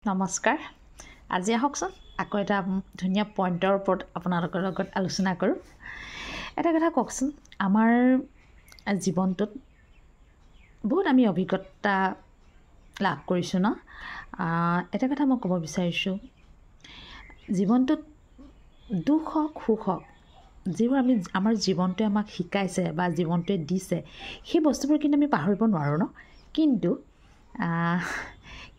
নমস্কাৰ। আজি আহকচোন আকৌ এটা ধুনীয়া পইণ্টৰ ওপৰত আপোনালোকৰ লগত আলোচনা কৰোঁ। এটা কথা কওকচোন, আমাৰ জীৱনটোত বহুত আমি অভিজ্ঞতা লাভ কৰিছোঁ ন। এটা কথা মই ক'ব বিচাৰিছোঁ, জীৱনটোত দুখ হওক সুখ হওক, যিবোৰ আমাৰ জীৱনটোৱে আমাক শিকাইছে বা জীৱনটোৱে দিছে, সেই বস্তুবোৰ কিন্তু আমি পাহৰিব নোৱাৰোঁ ন। কিন্তু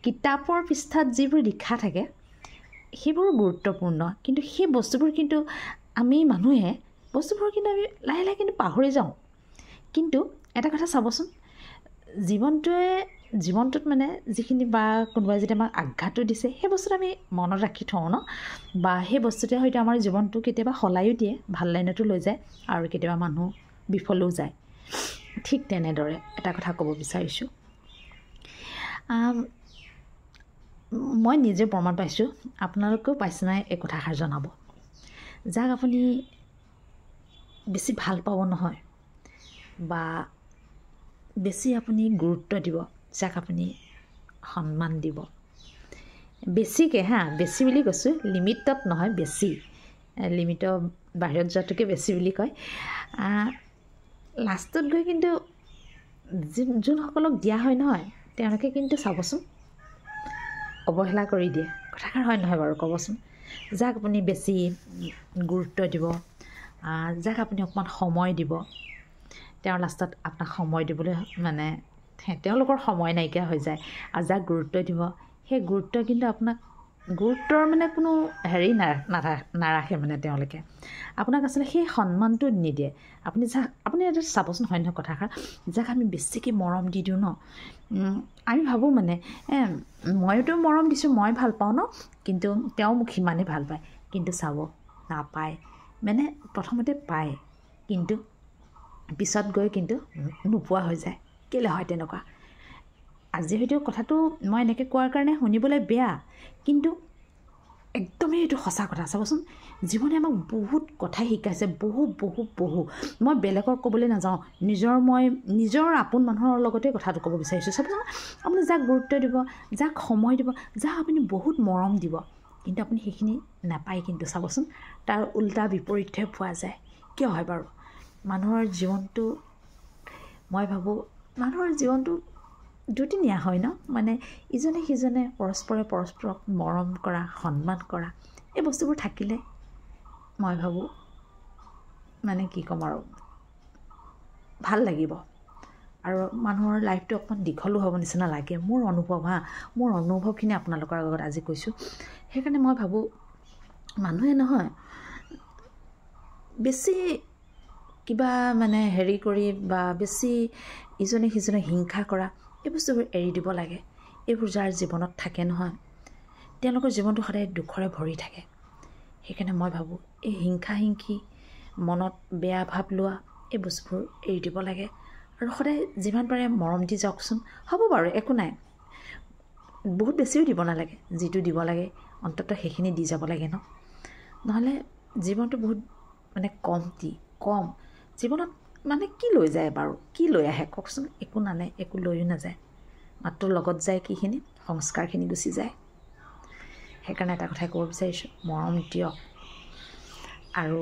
কিতাপৰ পৃষ্ঠাত যিবোৰ লিখা থাকে সেইবোৰ গুৰুত্বপূৰ্ণ, কিন্তু সেই বস্তুবোৰ কিন্তু আমি মানুহে কিন্তু আমি লাহে লাহে কিন্তু পাহৰি যাওঁ। কিন্তু এটা কথা চাবচোন, জীৱনটোত মানে যিখিনি বা কোনোবাই যদি আমাক আঘাতো দিছে, সেই বস্তুটো আমি মনত ৰাখি থওঁ ন, বা সেই বস্তুটোৱে হয়তো আমাৰ জীৱনটো কেতিয়াবা সলায়ো দিয়ে, ভাল লাইনতো লৈ যায়, আৰু কেতিয়াবা মানুহ বিফলও যায়। ঠিক তেনেদৰে এটা কথা ক'ব বিচাৰিছোঁ, মই নিজে প্ৰমাণ পাইছোঁ, আপোনালোকেও পাইছে নাই এই কথাষাৰ জনাব। যাক আপুনি বেছি ভাল পাব নহয়, বা বেছি আপুনি গুৰুত্ব দিব, যাক আপুনি সন্মান দিব বেছিকৈ, বেছি বুলি কৈছোঁ, লিমিটত নহয়, বেছি লিমিটৰ বাহিৰত যোৱাটোকে বেছি বুলি কয়। লাষ্টত গৈ কিন্তু যোনসকলক দিয়া হয় নহয়, তেওঁলোকে কিন্তু চাবচোন অৱহেলা কৰি দিয়ে। কথাষাৰ হয় নহয় বাৰু, ক'বচোন। যাক আপুনি বেছি গুৰুত্ব দিব, যাক আপুনি অকণমান সময় দিব, তেওঁৰ লাষ্টত আপোনাক সময় দিবলৈ মানে তেওঁলোকৰ সময় নাইকিয়া হৈ যায়। আৰু যাক গুৰুত্ব দিব, সেই গুৰুত্ব কিন্তু আপোনাক গুৰুত্বৰ মানে কোনো হেৰি নাৰাখে মানে তেওঁলোকে আপোনাক আচলতে সেই সন্মানটো নিদিয়ে। আপুনি এটা চাবচোন, হয় নহয় কথাষাৰ, যাক আমি বেছিকৈ মৰম দি দিওঁ ন, আমি ভাবোঁ মানে ময়োতো মৰম দিছোঁ, মই ভাল পাওঁ ন, কিন্তু তেওঁ মোক সিমানেই ভাল পায়। কিন্তু চাব, নাপায়। মানে প্ৰথমতে পায়, কিন্তু পিছত গৈ কিন্তু নোপোৱা হৈ যায়। কেলৈ হয় তেনেকুৱা? আজি হয়তো কথাটো মই এনেকৈ কোৱাৰ কাৰণে শুনিবলৈ বেয়া, কিন্তু একদমেই এইটো সঁচা কথা। চাবচোন, জীৱনে আমাক বহুত কথাই শিকাইছে, বহু মই বেলেগক ক'বলৈ নাযাওঁ, নিজৰ আপোন মানুহৰ লগতে কথাটো ক'ব বিচাৰিছোঁ। চাবচোন, আপুনি যাক গুৰুত্ব দিব, যাক সময় দিব, যাক আপুনি বহুত মৰম দিব, কিন্তু আপুনি সেইখিনি নাপায়। কিন্তু চাবচোন, তাৰ উল্টা বিপৰীতহে পোৱা যায়। কিয় হয় বাৰু? মানুহৰ জীৱনটো, মই ভাবোঁ মানুহৰ জীৱনটো দুদিনীয়া হয় ন, মানে ইজনে সিজনে পৰস্পৰক মৰম কৰা, সন্মান কৰা, এই বস্তুবোৰ থাকিলে মই ভাবোঁ মানে কি ক'ম আৰু, ভাল লাগিব, আৰু মানুহৰ লাইফটো অকণমান দীঘলো হ'ব নিচিনা লাগে। মোৰ অনুভৱখিনি আপোনালোকৰ আগত আজি কৈছোঁ। সেইকাৰণে মই ভাবোঁ মানুহে নহয় বেছি কিবা মানে হেৰি কৰি বা বেছি ইজনে সিজনে হিংসা কৰা, এই বস্তুবোৰ এৰি দিব লাগে। এইবোৰ যাৰ জীৱনত থাকে নহয়, তেওঁলোকৰ জীৱনটো সদায় দুখৰে ভৰি থাকে। সেইকাৰণে মই ভাবোঁ এই হিংসি, মনত বেয়া ভাৱ লোৱা, এই বস্তুবোৰ এৰি দিব লাগে, আৰু সদায় যিমান পাৰে মৰম দি যাওকচোন। হ'ব বাৰু, একো নাই, বহুত বেছিও দিব নালাগে, যিটো দিব লাগে অন্ততঃ সেইখিনি দি যাব লাগে ন। নহ'লে জীৱনটো বহুত মানে কম জীৱনত মানে কি লৈ যায় বাৰু, কি লৈ আহে কওকচোন? একো নানে, একো লৈও নাযায়, মাত্ৰ লগত যায় কিখিনি, সংস্কাৰখিনি গুচি যায়। সেইকাৰণে এটা কথাই ক'ব বিচাৰিছোঁ, মৰম দিয়ক, আৰু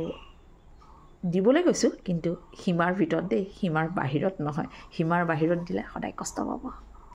দিবলৈ কৈছোঁ, কিন্তু সীমাৰ ভিতৰত দেই, সীমাৰ বাহিৰত নহয়। সীমাৰ বাহিৰত দিলে সদায় কষ্ট পাব।